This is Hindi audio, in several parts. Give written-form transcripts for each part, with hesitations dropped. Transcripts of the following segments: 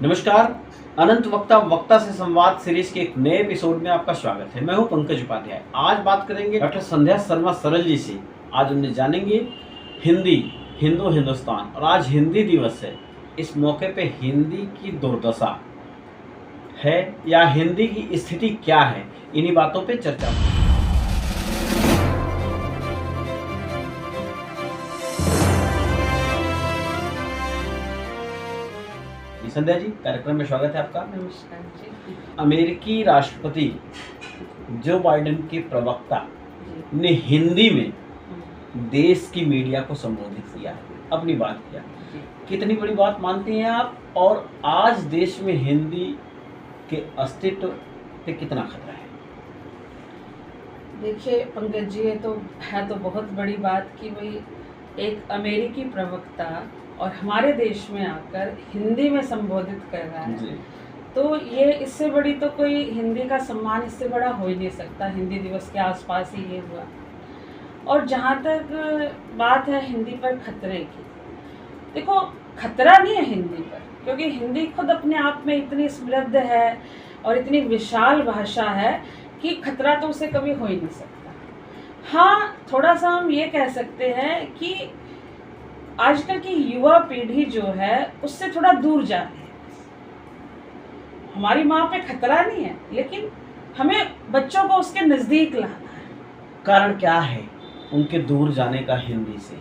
नमस्कार। अनंत वक्ता वक्ता से संवाद सीरीज के एक नए एपिसोड में आपका स्वागत है। मैं हूं पंकज उपाध्याय। आज बात करेंगे डॉक्टर संध्या शर्मा सरल जी से। आज उन्हें जानेंगे हिंदी, हिंदुस्तान और आज हिंदी दिवस है। इस मौके पे हिंदी की दुर्दशा है या हिंदी की स्थिति क्या है, इन्हीं बातों पे चर्चा होगी। संध्या जी, कार्यक्रम में स्वागत है आपका। नमस्कार जी। अमेरिकी राष्ट्रपति जो बाइडेन के प्रवक्ता ने हिंदी में देश की मीडिया को संबोधित किया, अपनी बात किया। कितनी बड़ी बात मानती हैं आप, और आज देश में हिंदी के अस्तित्व पे कितना खतरा है? देखिए पंकज जी, ये तो है तो बहुत बड़ी बात कि भाई एक अमेरिकी प्रवक्ता और हमारे देश में आकर हिंदी में संबोधित कर रहा है जी। तो ये इससे बड़ी तो कोई हिंदी का सम्मान इससे बड़ा हो ही नहीं सकता। हिंदी दिवस के आसपास ही ये हुआ। और जहाँ तक बात है हिंदी पर खतरे की, देखो खतरा नहीं है हिंदी पर, क्योंकि हिंदी खुद अपने आप में इतनी समृद्ध है और इतनी विशाल भाषा है कि खतरा तो उसे कभी हो ही नहीं सकता। हाँ, थोड़ा सा हम ये कह सकते हैं कि आजकल की युवा पीढ़ी जो है उससे थोड़ा दूर जा रही है। हमारी माँ पे खतरा नहीं है, लेकिन हमें बच्चों को उसके नज़दीक लाना है। कारण क्या है उनके दूर जाने का? हिंदी से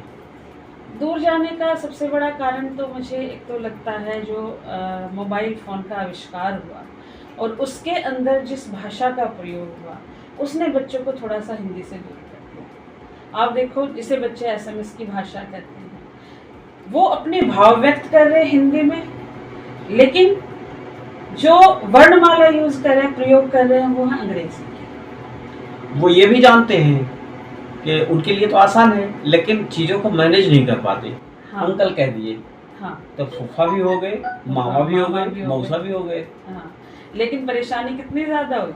दूर जाने का सबसे बड़ा कारण तो मुझे एक तो लगता है जो मोबाइल फ़ोन का आविष्कार हुआ और उसके अंदर जिस भाषा का प्रयोग हुआ, उसने बच्चों को थोड़ा सा हिंदी से दूर कर दिया। आप देखो, जिसे बच्चे एसएमएस की भाषा कहते हैं, वो अपने भाव व्यक्त कर रहे हैं हिंदी में, लेकिन जो वर्णमाला यूज कर रहे हैं, प्रयोग कर रहे हैं, वो है अंग्रेजी। वो ये भी जानते हैं कि उनके लिए तो आसान है, लेकिन चीज़ों को मैनेज नहीं कर पाते। हाँ। अंकल कह दिए, हाँ, तो फूफा भी हो गए, मामा भी हो गए, मौसा भी हो गए। हाँ, लेकिन परेशानी कितनी ज्यादा हुई।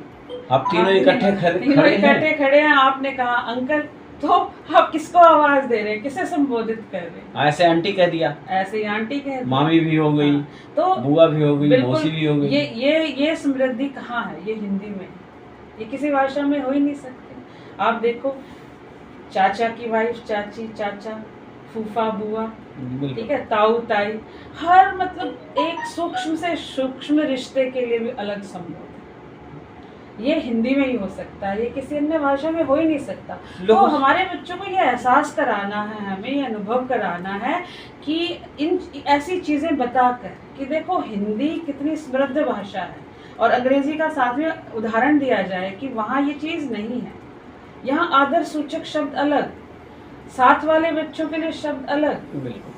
आप तीनों इकट्ठे इकट्ठे खड़े हैं, आपने कहा अंकल, तो आप किसको आवाज दे रहे हैं, किसे संबोधित कर रहे हैं? ऐसे आंटी कह दिया, ऐसे ही आंटी कह दी, मामी भी हो गई। हाँ, तो बुआ भी हो गई, मौसी भी हो गई। ये समृद्धि कहाँ है? ये हिंदी में है। ये किसी भाषा में हो ही नहीं सकते। आप देखो, चाचा की वाइफ चाची, चाचा, फूफा बुआ, ठीक है, ताऊ ताई, हर मतलब एक सूक्ष्म से सूक्ष्म रिश्ते के लिए भी अलग संबोधन। ये हिंदी में ही हो सकता है, ये किसी अन्य भाषा में हो ही नहीं सकता। तो हमारे बच्चों को ये एहसास कराना है, हमें ये अनुभव कराना है कि इन ऐसी चीज़ें बताकर कि देखो हिंदी कितनी समृद्ध भाषा है, और अंग्रेजी का साथ में उदाहरण दिया जाए कि वहाँ ये चीज़ नहीं है। यहाँ आदर सूचक शब्द अलग, साथ वाले बच्चों के लिए शब्द अलग,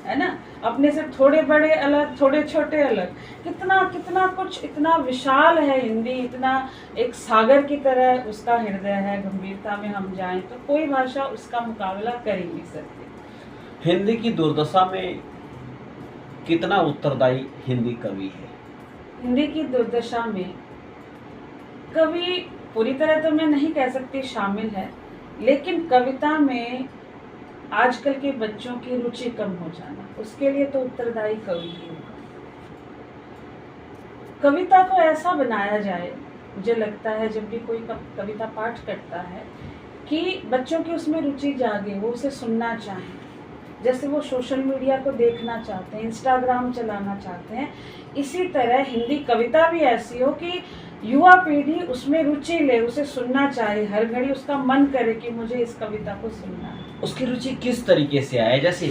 है ना, अपने से थोड़े बड़े अलग, थोड़े छोटे अलग। कितना कितना कुछ, इतना विशाल है हिंदी, इतना एक सागर की तरह उसका हृदय है। गंभीरता में हम जाएं तो कोई भाषा उसका मुकाबला कर ही नहीं सकती। हिंदी की दुर्दशा में कितना उत्तरदायी हिंदी कवि है? हिंदी की दुर्दशा में कवि पूरी तरह तो मैं नहीं कह सकती शामिल है, लेकिन कविता में आजकल के बच्चों की रुचि कम हो जाना, उसके लिए तो उत्तरदायी कवि ही होगा। कविता को ऐसा बनाया जाए, मुझे लगता है जब भी कोई कविता पाठ करता है, कि बच्चों की उसमें रुचि जागे, वो उसे सुनना चाहें। जैसे वो सोशल मीडिया को देखना चाहते हैं, इंस्टाग्राम चलाना चाहते हैं, इसी तरह हिंदी कविता भी ऐसी हो कि युवा पीढ़ी उसमें रुचि ले, उसे सुनना चाहे, हर घड़ी उसका मन करे कि मुझे इस कविता को सुनना है। उसकी रुचि किस तरीके से आए? जैसे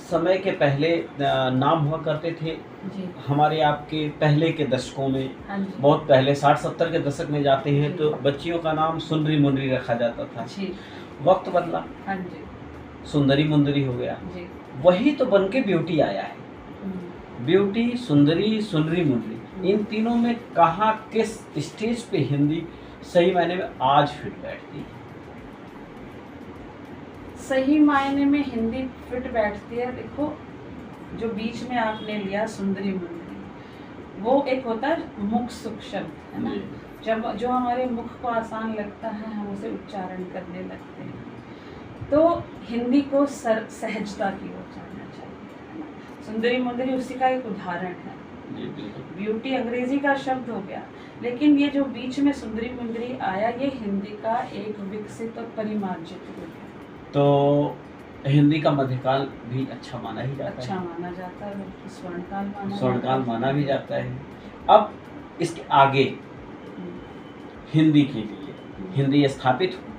समय के पहले नाम हुआ करते थे जी। हमारे आपके पहले के दशकों में, हाँ जी। बहुत पहले 60-70 के दशक में जाते हैं तो बच्चियों का नाम सुंदरी मुंदरी रखा जाता था। जी। वक्त बदला, हाँ जी, सुंदरी मुंदरी हो गया। जी। वही तो बन के ब्यूटी आया है। ब्यूटी, सुंदरी, सुंदरी मुंदरी, इन तीनों में कहाँ किस स्टेज पे हिंदी सही मायने में आज फिट बैठती है? सही मायने में हिंदी फिट बैठती है। देखो, जो बीच में आपने लिया सुंदरी मुंदरी, वो एक होता है मुख सुख शब्द, है ना, जब जो हमारे मुख को आसान लगता है हम उसे उच्चारण करने लगते हैं। तो हिंदी को सहजता की ओर जाना चाहिए, है ना। सुंदरी मुंदरी उसी का एक उदाहरण है। जी बिल्कुल। ब्यूटी अंग्रेजी का शब्द हो गया, लेकिन ये जो बीच में सुंदरी मुंदरी आया, ये हिंदी का एक विकसित और परिमार्जित रूप है। तो हिंदी का मध्यकाल भी अच्छा माना ही जाता अच्छा है, माना जाता है, बल्कि स्वर्णकाल स्वर्णकाल माना भी जाता है। अब इसके आगे हिंदी के लिए, हिंदी स्थापित हो,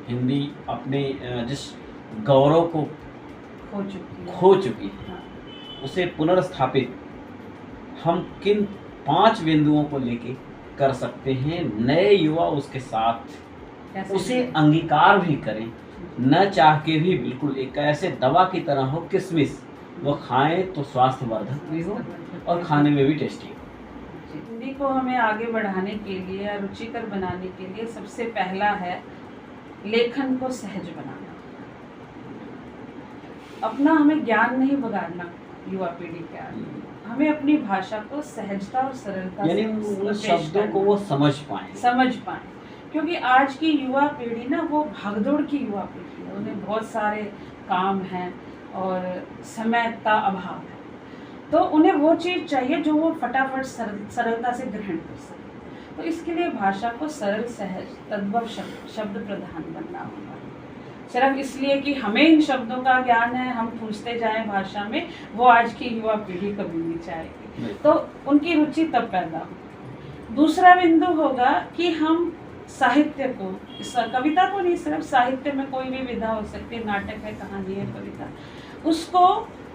हिंदी अपने जिस गौरव को खो चुकी है, हाँ। उसे पुनर्स्थापित हम किन 5 बिंदुओं को लेके कर सकते हैं? नए युवा उसके साथ कैसे उसे अंगीकार भी करें, न चाह के भी, बिल्कुल एक ऐसे दवा की तरह हो किशमिश, वो खाएं तो स्वास्थ्यवर्धक भी हो और खाने में भी टेस्टी हो। हिंदी को हमें आगे बढ़ाने के लिए या रुचिकर बनाने के लिए सबसे पहला है लेखन को सहज बनाना। अपना हमें ज्ञान नहीं बगाड़ना युवा पीढ़ी के आगे, हमें अपनी भाषा को सहजता और सरलता यानी से उन पेश शब्दों को करना। वो समझ पाए। क्योंकि आज की युवा पीढ़ी ना, वो भागदौड़ की युवा पीढ़ी है, उन्हें बहुत सारे काम हैं और समय का अभाव है, तो उन्हें वो चीज़ चाहिए जो वो फटाफट सरलता से ग्रहण कर सके। तो इसके लिए भाषा को सरल, सहज, तद्भव शब्द प्रधान बनना होगा। सिर्फ इसलिए कि हमें इन शब्दों का ज्ञान है, हम पूछते जाएं भाषा में, वो आज की युवा पीढ़ी कभी नहीं चाहेगी, तो उनकी रुचि तब पैदा होगी। दूसरा बिंदु होगा कि हम साहित्य को, कविता को नहीं, सिर्फ साहित्य में कोई भी विधा हो सकती है, नाटक है, कहानी है, कविता, उसको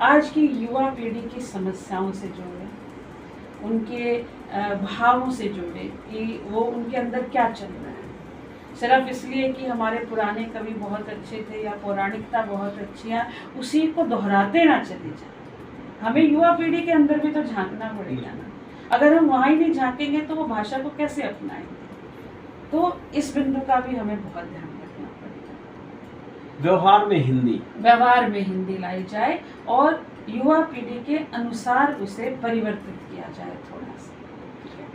आज की युवा पीढ़ी की समस्याओं से जोड़े, उनके भावों से जोड़े कि वो उनके अंदर क्या चल रहा है। सिर्फ इसलिए कि हमारे पुराने कवि बहुत अच्छे थे या पौराणिकता बहुत अच्छी है, उसी को दोहराते ना चले जाए। हमें युवा पीढ़ी के अंदर भी तो झांकना पड़ेगा ना। अगर हम वहाँ ही नहीं झांकेंगे तो वो भाषा को कैसे अपनाएंगे? तो इस बिंदु का भी हमें बहुत ध्यान रखना पड़ेगा। व्यवहार में हिंदी लाई जाए और युवा पीढ़ी के अनुसार उसे परिवर्तित किया जाए थोड़ा सा।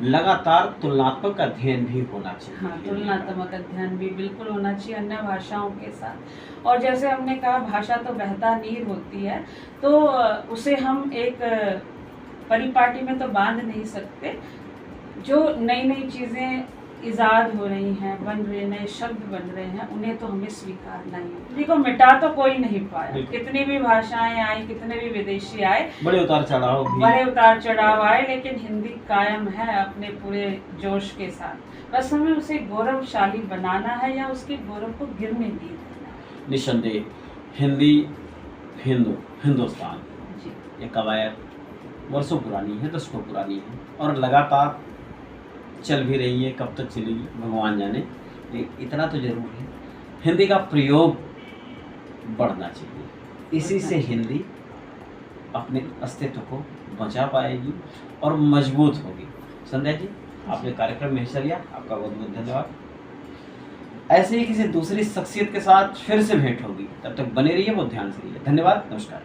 लगातार तुलनात्मक अध्ययन भी होना चाहिए। हाँ, तुलनात्मक अध्ययन भी बिल्कुल होना चाहिए अन्य भाषाओं के साथ। और जैसे हमने कहा, भाषा तो बहता नीर होती है, तो उसे हम एक परिपाटी में तो बांध नहीं सकते। जो नई नई चीज़ें इजाद हो रही हैं, बन रहे, नए शब्द बन रहे हैं, उन्हें तो हमें स्वीकारना ही है। हिंदी को मिटा तो कोई नहीं पाया, कितनी भी भाषाएं आई, कितने भी विदेशी आए, बड़े उतार चढ़ाव आए, लेकिन हिंदी कायम है अपने पूरे जोश के साथ। बस हमें उसे गौरवशाली बनाना है या उसके गौरव को गिरने नहीं देना। निस्संदेह हिंदी हिंदुस्तान जी, ये कवायद वर्षों पुरानी है, दशकों पुरानी है और लगातार चल भी रही है। कब तक चलेगी भगवान जाने, लेकिन इतना तो जरूर है, हिंदी का प्रयोग बढ़ना चाहिए। इसी से हिंदी अपने अस्तित्व को बचा पाएगी और मजबूत होगी। संध्या जी, आपने कार्यक्रम में हिस्सा लिया, आपका बहुत बहुत धन्यवाद। ऐसे ही किसी दूसरी शख्सियत के साथ फिर से भेंट होगी, तब तक बने रहिए, बहुत ध्यान से रहिए। धन्यवाद, नमस्कार।